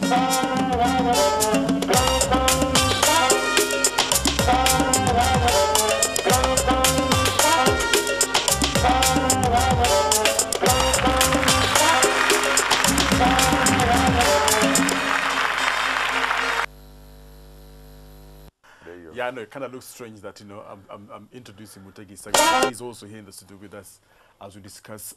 Yeah, I know it kind of looks strange that, you know, I'm introducing Mutegi Sagi. He's also here in the studio with us as we discuss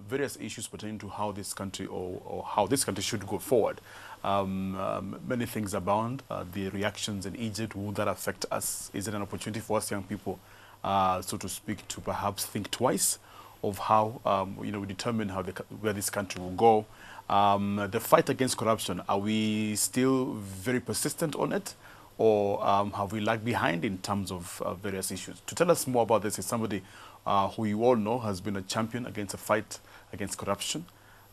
various issues pertaining to how this country or how this country should go forward. Many things abound. The reactions in Egypt, will that affect us? Is it an opportunity for us young people, so to speak, to perhaps think twice of how, you know, we determine how where this country will go? The fight against corruption, are we still very persistent on it? Or have we lagged behind in terms of various issues? To tell us more about this is somebody who you all know has been a champion against a fight against corruption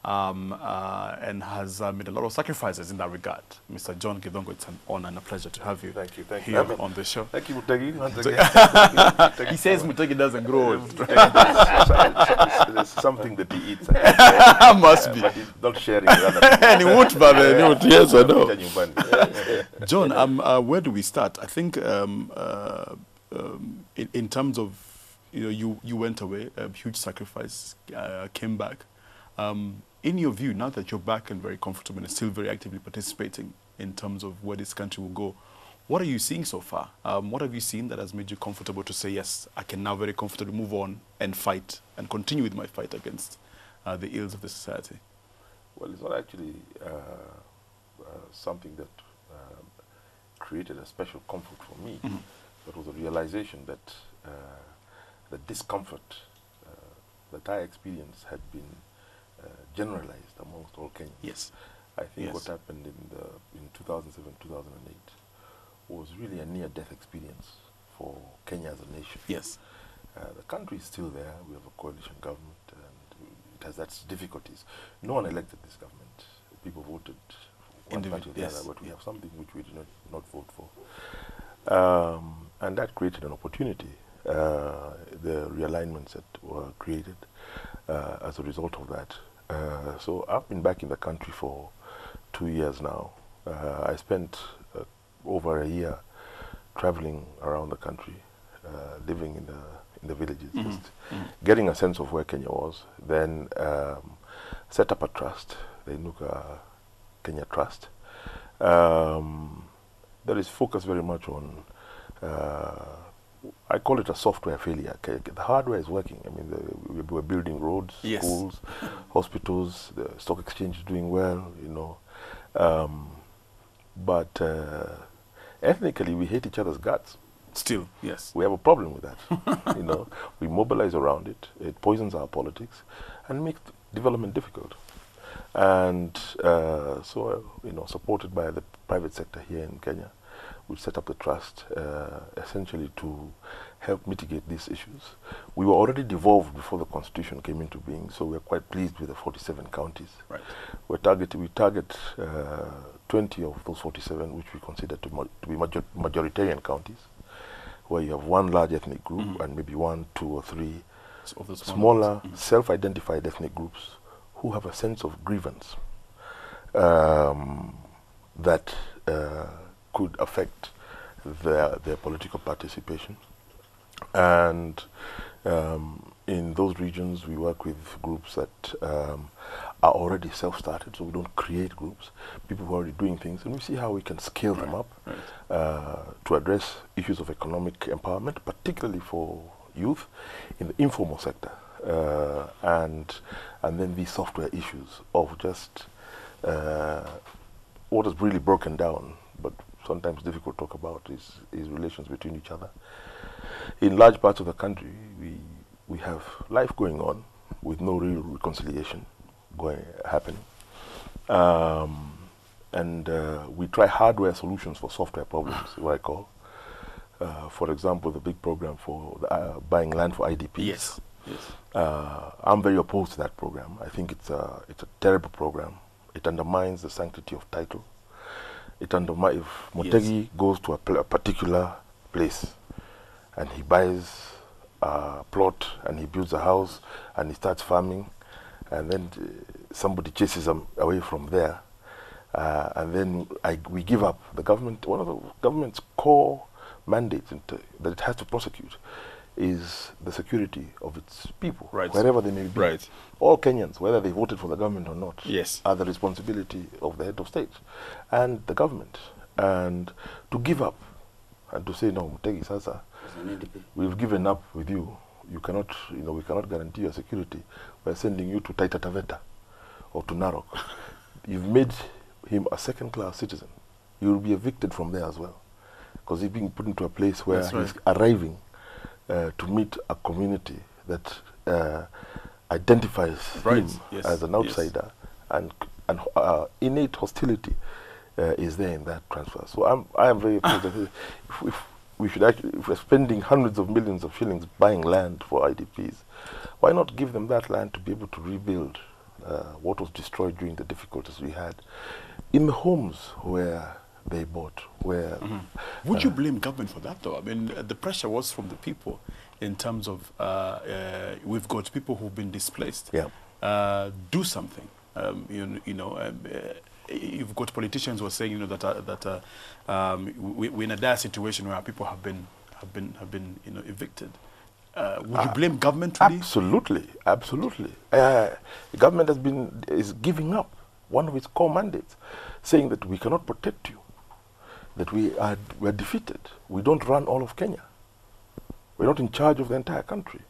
and has made a lot of sacrifices in that regard. Mr. John Githongo, it's an honor and a pleasure to have you, thank here you on the show. Thank you, Mutegi. He says Mutegi doesn't grow old. There's something that he eats. Must be. But he's not sharing with other people. And he won't, but yes, I know. John, where do we start? I think in terms of, you know, you went away, a huge sacrifice, came back. In your view, now that you're back and very comfortable and still very actively participating in terms of where this country will go, what are you seeing so far? What have you seen that has made you comfortable to say, yes, I can now very comfortably move on and fight and continue with my fight against the ills of the society? Well, it's not actually something that created a special comfort for me. Mm-hmm. But was a realization that the discomfort that I experienced had been generalized amongst all Kenyans. Yes. I think yes. what happened in 2007, 2008 was really a near-death experience for Kenya as a nation. Yes. The country is still there. We have a coalition government and it has its difficulties. No one elected this government. People voted one party or the other, but we have something which we did not vote for. And that created an opportunity. The realignments that were created as a result of that. So I've been back in the country for 2 years now. I spent over a year traveling around the country, living in the villages, just getting a sense of where Kenya was. Then set up a trust, the Inuka Kenya Trust. That is focused very much on I call it a software failure. The hardware is working. I mean, we're building roads, yes. schools, hospitals, the stock exchange is doing well, you know. But ethnically, we hate each other's guts. Still, yes. We have a problem with that. You know, we mobilize around it. It poisons our politics and makes development difficult. And so, you know, supported by the private sector here in Kenya, we set up the trust essentially to help mitigate these issues. We were already devolved before the constitution came into being, so we're quite pleased with the 47 counties. Right. We target 20 of those 47, which we consider to be majoritarian counties, where you have one large ethnic group and maybe 1, 2, or 3 of the smaller self-identified ethnic groups who have a sense of grievance that could affect their political participation. And in those regions, we work with groups that are already self-started, so we don't create groups, people who are already doing things, and we see how we can scale them up to address issues of economic empowerment, particularly for youth in the informal sector, and then these software issues of just what is really broken down, but sometimes difficult to talk about, is relations between each other. In large parts of the country, we have life going on with no real reconciliation happening. And we try hardware solutions for software problems, what I call. For example, the big program for buying land for IDPs. Yes. Yes. I'm very opposed to that program. I think it's a terrible program. It undermines the sanctity of title. It undermines, if Mutegi goes to a particular place and he buys a plot and he builds a house and he starts farming, and then somebody chases him away from there, and then we give up. The government, one of the government's core mandates that it has to prosecute is the security of its people, wherever they may be. All Kenyans, whether they voted for the government or not, are the responsibility of the head of state and the government. And to give up and to say, no, Mutegi Sasa, we've given up with you. You cannot, we cannot guarantee your security. We're sending you to Taita Taveta or to Narok. You've made him a second-class citizen. He will be evicted from there as well, because he's being put into a place where he's arriving to meet a community that identifies him as an outsider, and innate hostility is there in that transfer. So I am very pleased. If we're spending hundreds of millions of shillings buying land for IDPs, why not give them that land to be able to rebuild what was destroyed during the difficulties we had in the homes where they bought? Would you blame government for that, though? I mean, the pressure was from the people in terms of we've got people who've been displaced. Do something. You've got politicians who are saying, that we're in a dire situation where people have been evicted. Would you blame government really? Absolutely, absolutely. The government is giving up one of its core mandates, saying that we cannot protect you, that we're defeated. We don't run all of Kenya. We're not in charge of the entire country.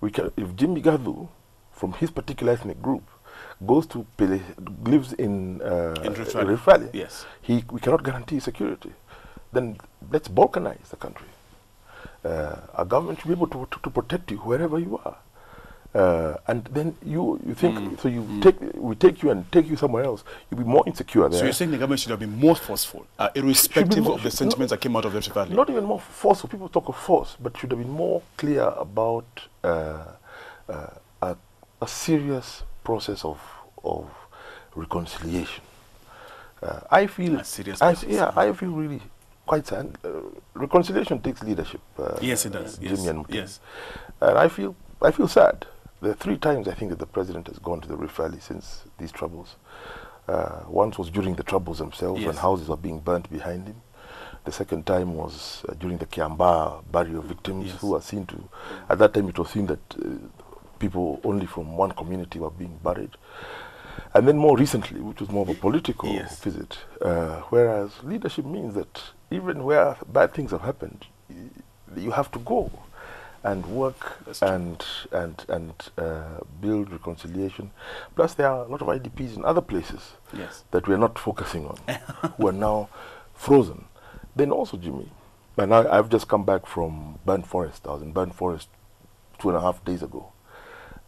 If Jimmy Gadhu, from his particular ethnic group, goes to lives in Rift Valley, we cannot guarantee security. Then let's balkanize the country. Our government should be able to protect you wherever you are. And then you think, so we take you and take you somewhere else, you'll be more insecure there. So you're saying the government should have been more forceful, irrespective of the sentiments that came out of the Rift Valley? Not even more forceful. People talk of force, but should have been more clear about a serious process of reconciliation. I feel really quite sad. Reconciliation takes leadership. Yes, it does. Jimmy and Mutegi. And I feel sad. There are 3 times I think that the president has gone to the Rift Valley since these troubles. Once was during the troubles themselves, when houses were being burnt behind him. The second time was during the Kiambaa burial victims, who were seen to, at that time it was seen that people only from one community were being buried. And then more recently, which was more of a political visit, whereas leadership means that even where bad things have happened, you have to go and work and build reconciliation. Plus, there are a lot of IDPs in other places that we are not focusing on, who are now frozen. Then also, Jimmy, and I've just come back from Burnt Forest. I was in Burnt Forest 2.5 days ago.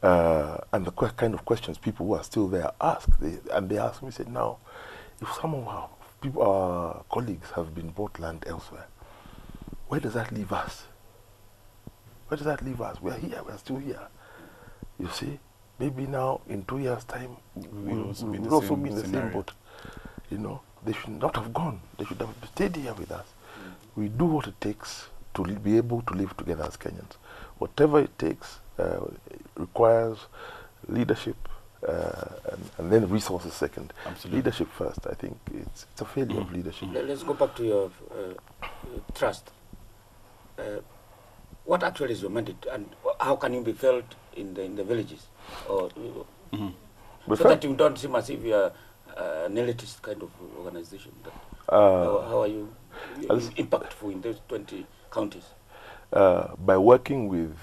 And the kind of questions people who are still there ask, they ask me, said, now, if some of our colleagues have been bought land elsewhere, where does that leave us? Where does that leave us? We're here, we're still here. You see, maybe now in 2 years' time, we'll also be in the same boat. They should not have gone. They should have stayed here with us. We do what it takes to be able to live together as Kenyans. Whatever it takes requires leadership and then resources second. Absolutely. Leadership first. I think it's a failure of leadership. Let's go back to your trust. What actually is your mandate, and how can you be felt in the villages, or so that you don't seem as if you are an elitist kind of organization? How are you impactful in those 20 counties? By working with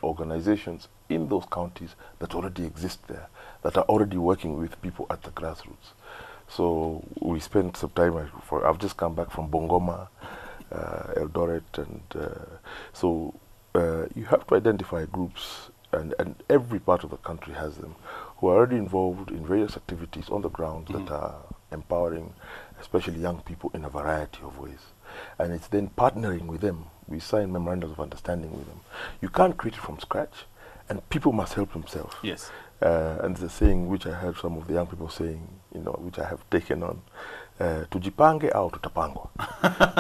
organizations in those counties that already exist there, that are already working with people at the grassroots. So we spent some time, I've just come back from Bungoma, Eldoret, and so you have to identify groups, and every part of the country has them, who are already involved in various activities on the ground that are empowering, especially young people, in a variety of ways. And it's then partnering with them. We sign memorandums of understanding with them. You can't create it from scratch, and people must help themselves. Yes. And the saying which I heard some of the young people saying, which I have taken on, tujipange au tutapangwa.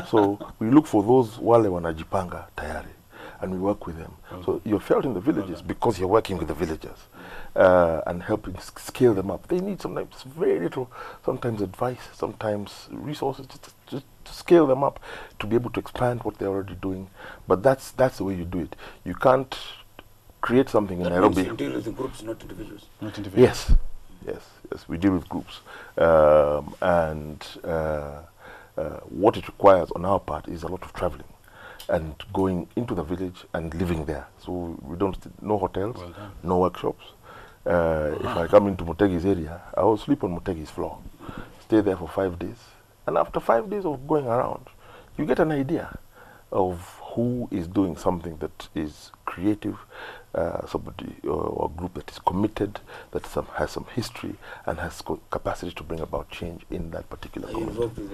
So we look for those wale wanajipanga tayari. and we work with them. Okay. So you're felt in the villages because you're working with the villagers and helping scale them up. They need sometimes very little, sometimes advice, sometimes resources just to scale them up, to be able to expand what they're already doing. But that's the way you do it. You can't create something in Nairobi. Means you deal with the groups, not individuals. Not individuals. Yes, we deal with groups. What it requires on our part is a lot of traveling and going into the village and living there. So we don't, no hotels, no workshops. If I come into Mutegi's area, I will sleep on Mutegi's floor, stay there for 5 days. And after 5 days of going around, you get an idea of who is doing something that is creative, somebody or a group that is committed, that has some history and has capacity to bring about change in that particular Are you community. involved with